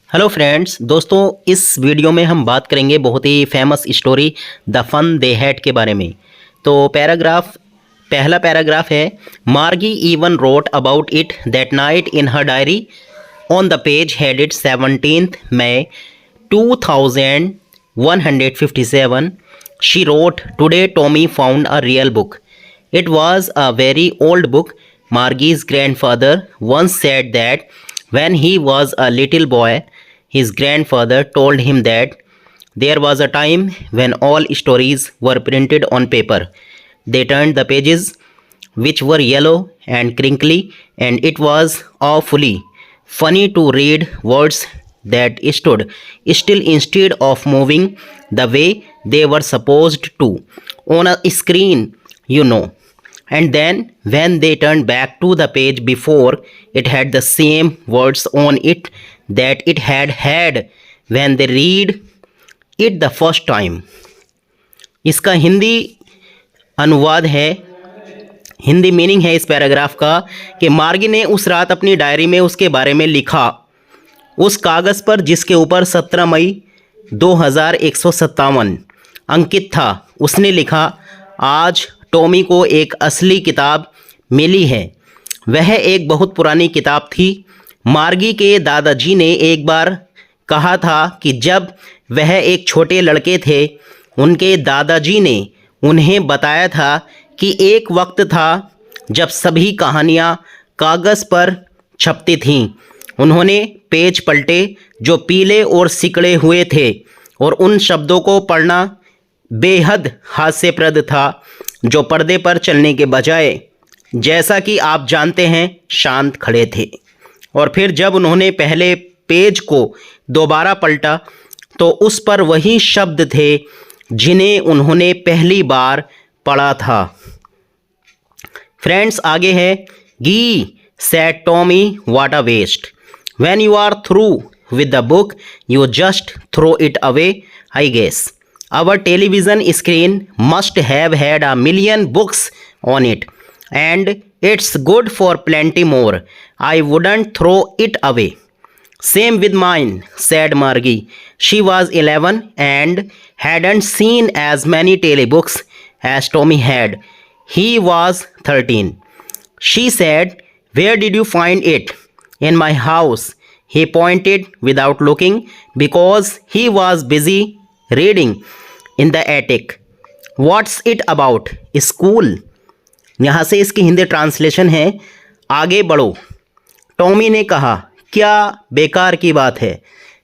Hello friends दोस्तों, इस video में हम बात करेंगे बहुत ही famous story the fun they had के बारे में। तो पहला पैराग्राफ है, Margie even wrote about it that night in her diary on the page headed 17th May 2157 she wrote, today Tommy found a real book. It was a very old book. Margie's grandfather once said that when he was a little boy, his grandfather told him that there was a time when all stories were printed on paper. They turned the pages, which were yellow and crinkly, and it was awfully funny to read words that stood still instead of moving the way they were supposed to on a screen, you know. And then when they turned back to the page before, it had the same words on it that it had had when they read it the first time. इसका हिंदी अनुवाद है, Hindi meaning है इस paragraph का कि मार्गी ने उस रात अपनी डायरी में उसके बारे में लिखा, उस कागज़ पर जिसके ऊपर 17 मई 2157 अंकित था। उसने लिखा, आज टॉमी को एक असली किताब मिली है। वह एक बहुत पुरानी किताब थी। मार्गी के दादाजी ने एक बार कहा था कि जब वह एक छोटे लड़के थे, उनके दादाजी ने उन्हें बताया था कि एक वक्त था जब सभी कहानियाँ कागज़ पर छपती थीं। उन्होंने पेज पलटे जो पीले और सिकड़े हुए थे, और उन शब्दों को पढ़ना बेहद हास्यप्रद था जो पर्दे पर चलने के बजाय, जैसा कि आप जानते हैं, शांत खड़े थे। और फिर जब उन्होंने पहले पेज को दोबारा पलटा तो उस पर वही शब्द थे जिन्हें उन्होंने पहली बार पढ़ा था। फ्रेंड्स, आगे है, गी said Tommy, what a waste. When you are through with the book you just throw it away, I guess. Our television screen must have had a million books on it, and it's good for plenty more. I wouldn't throw it away. Same with mine, said Margie. She was 11 and hadn't seen as many telebooks as Tommy had. He was 13. She said, where did you find it? In my house. He pointed without looking because he was busy reading in the attic. What's it about? School. यहाँ से इसकी Hindi translation है, आगे बढ़ो। Tommy ने कहा, क्या बेकार की बात है।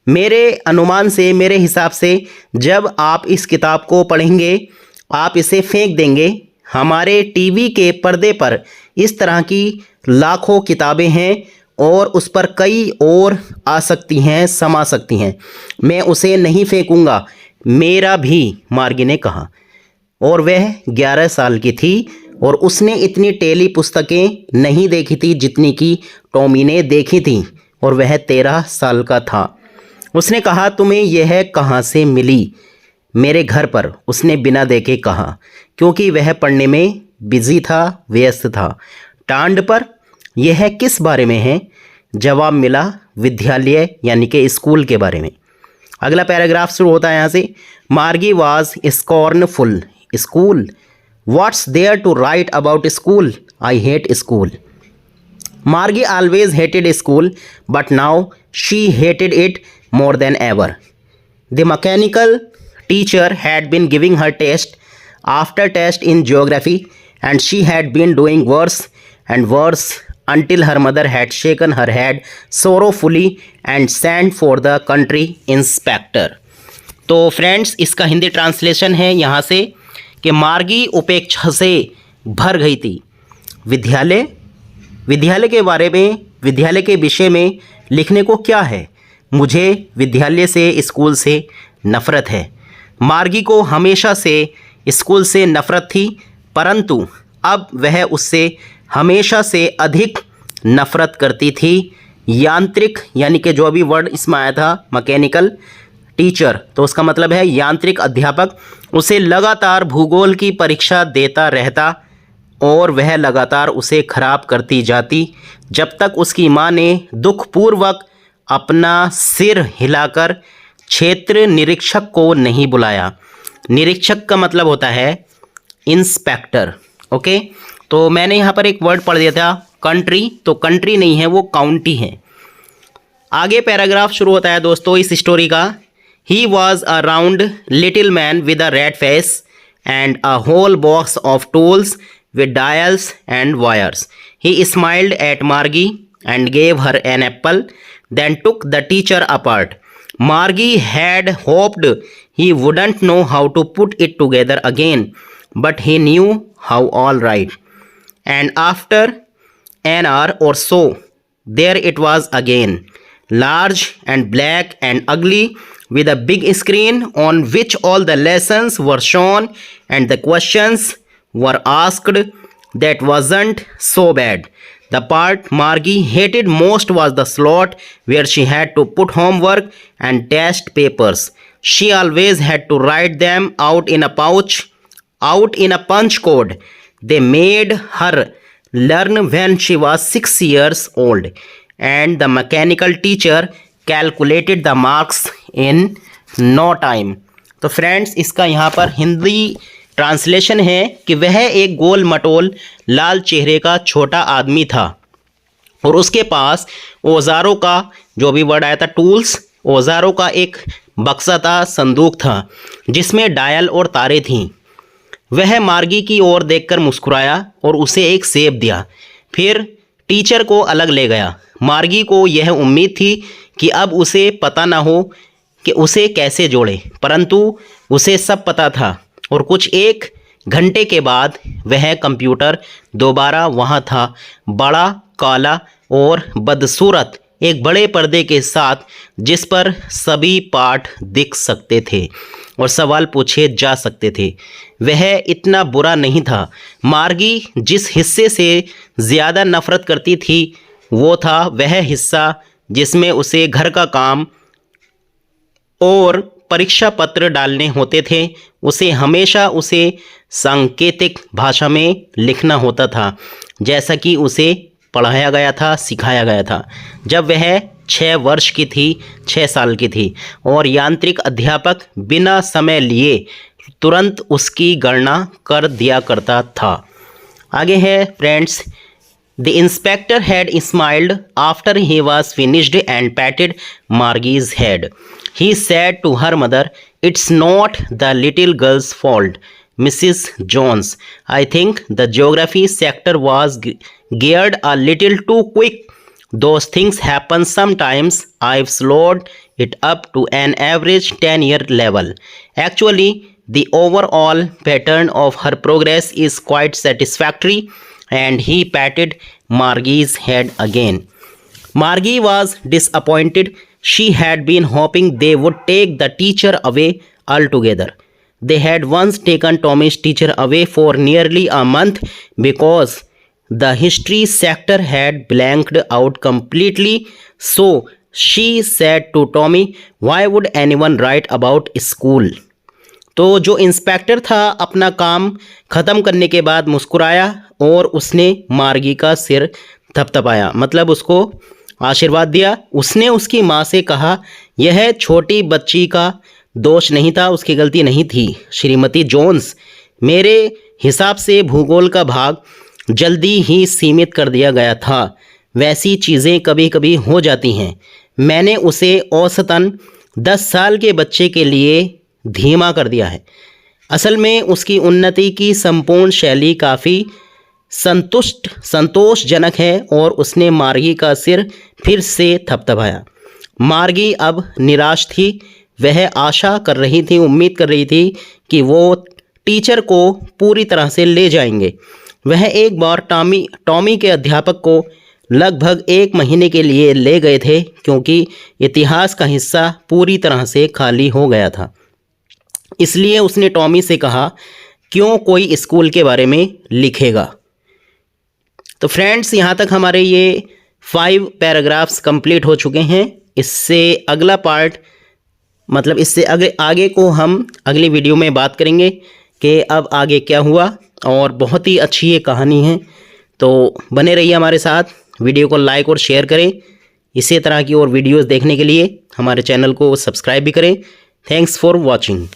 मेरे अनुमान से, मेरे हिसाब से, जब आप इस किताब को पढ़ेंगे आप इसे फेंक देंगे। हमारे टीवी के पर्दे पर इस तरह की लाखों किताबें हैं और उस पर कई और आ सकती हैं, समा सकती हैं। मैं उसे नहीं फेंकूंगा। मेरा भी, मार्गी ने कहा। और वह 11 साल की थी और उसने इतनी टेली पुस्तकें नहीं देखी थी जितनी कि टॉमी ने देखी थी, और वह 13 साल का था। उसने कहा, तुम्हें यह कहाँ से मिली? मेरे घर पर, उसने बिना देखे कहा, क्योंकि वह पढ़ने में बिजी था, व्यस्त था। टांड पर, यह किस बारे में है? जवाब मिला, विद्यालय यानी कि स्कूल के बारे में। अगला पैराग्राफ शुरू होता है यहाँ से, Margie was scornful. School, what's there to write about school? I hate school. Margie always hated school, but now she hated it more than ever. The mechanical teacher had been giving her test after test in geography, and she had been doing worse and worse until her mother had shaken her head sorrowfully and sent for the country inspector. तो friends, इसका Hindi translation है यहाँ से कि मार्गी उपेक्षा से भर गई थी। विद्यालय के बारे में, विद्यालय के विषय में लिखने को क्या है? मुझे विद्यालय से, स्कूल से नफ़रत है। मार्गी को हमेशा से स्कूल से नफ़रत थी, परंतु अब वह उससे हमेशा से अधिक नफ़रत करती थी। यांत्रिक, यानी कि जो अभी वर्ड इसमें आया था, मैकेनिकल टीचर, तो उसका मतलब है यांत्रिक अध्यापक, उसे लगातार भूगोल की परीक्षा देता रहता और वह लगातार उसे खराब करती जाती, जब तक उसकी माँ ने दुखपूर्वक अपना सिर हिलाकर क्षेत्र निरीक्षक को नहीं बुलाया। निरीक्षक का मतलब होता है इंस्पेक्टर। ओके, तो मैंने यहाँ पर एक वर्ड पढ़ दिया था कंट्री, तो कंट्री नहीं है, वो काउंटी है। आगे पैराग्राफ शुरू होता है दोस्तों इस स्टोरी का। He was a round little man with a red face and a whole box of tools with dials and wires. He smiled at Margie and gave her an apple, then took the teacher apart. Margie had hoped he wouldn't know how to put it together again, but he knew how all right. And after an hour or so, there it was again, large and black and ugly, with a big screen on which all the lessons were shown and the questions were asked. That wasn't so bad. The part Margie hated most was the slot where she had to put homework and test papers. She always had to write them out in a punch code they made her learn when she was 6 years old, and the mechanical teacher calculated the marks in no time. तो friends, इसका यहाँ पर Hindi translation है कि वह एक गोल मटोल लाल चेहरे का छोटा आदमी था और उसके पास औजारों का, जो भी वर्ड आया था टूल्स, औजारों का एक बक्सा था, संदूक था जिसमें डायल और तारे थीं। वह मार्गी की ओर देखकर मुस्कुराया और उसे एक सेब दिया, फिर टीचर को अलग ले गया। मार्गी को यह उम्मीद थी कि अब उसे पता ना हो कि उसे कैसे जोड़े, परंतु उसे सब पता था और कुछ एक घंटे के बाद वह कंप्यूटर दोबारा वहाँ था, बड़ा, काला और बदसूरत, एक बड़े पर्दे के साथ जिस पर सभी पाठ दिख सकते थे और सवाल पूछे जा सकते थे। वह इतना बुरा नहीं था। मार्गी जिस हिस्से से ज़्यादा नफ़रत करती थी वो था वह हिस्सा जिसमें उसे घर का काम और परीक्षा पत्र डालने होते थे। उसे हमेशा उसे सांकेतिक भाषा में लिखना होता था, जैसा कि उसे पढ़ाया गया था, सिखाया गया था। जब वह 6 वर्ष की थी, 6 साल की थी, और यांत्रिक अध्यापक बिना समय लिए तुरंत उसकी गणना कर दिया करता था। आगे है friends, the inspector had smiled after he was finished and patted Margie's head. He said to her mother, "It's not the little girl's fault, Mrs. Jones. I think the geography sector was geared a little too quick. Those things happen sometimes. I've slowed it up to an average 10-year level. Actually, the overall pattern of her progress is quite satisfactory." And he patted Margie's head again. Margie was disappointed. She had been hoping they would take the teacher away altogether. They had once taken Tommy's teacher away for nearly a month because the history sector had blanked out completely. So she said to Tommy, "Why would anyone write about school?" तो जो inspector था अपना काम ख़त्म करने के बाद मुस्कुराया और उसने मार्गी का सिर थपथपाया, मतलब उसको आशीर्वाद दिया। उसने उसकी माँ से कहा, यह छोटी बच्ची का दोष नहीं था, उसकी गलती नहीं थी श्रीमती जोन्स। मेरे हिसाब से भूगोल का भाग जल्दी ही सीमित कर दिया गया था। वैसी चीज़ें कभी कभी हो जाती हैं। मैंने उसे औसतन 10 साल के बच्चे के लिए धीमा कर दिया है। असल में उसकी उन्नति की संपूर्ण शैली काफ़ी संतोषजनक है। और उसने मार्गी का सिर फिर से थपथपाया। मार्गी अब निराश थी। वह आशा कर रही थी, उम्मीद कर रही थी कि वो टीचर को पूरी तरह से ले जाएंगे। वह एक बार टॉमी के अध्यापक को लगभग 1 महीने के लिए ले गए थे क्योंकि इतिहास का हिस्सा पूरी तरह से खाली हो गया था। इसलिए उसने टॉमी से कहा, क्यों कोई स्कूल के बारे में लिखेगा। तो फ्रेंड्स, यहाँ तक हमारे ये 5 पैराग्राफ्स कंप्लीट हो चुके हैं। इससे अगला पार्ट, मतलब इससे आगे को हम अगली वीडियो में बात करेंगे कि अब आगे क्या हुआ। और बहुत ही अच्छी ये कहानी है, तो बने रहिए हमारे साथ। वीडियो को लाइक और शेयर करें। इसी तरह की और वीडियोस देखने के लिए हमारे चैनल को सब्सक्राइब भी करें। Thanks for watching.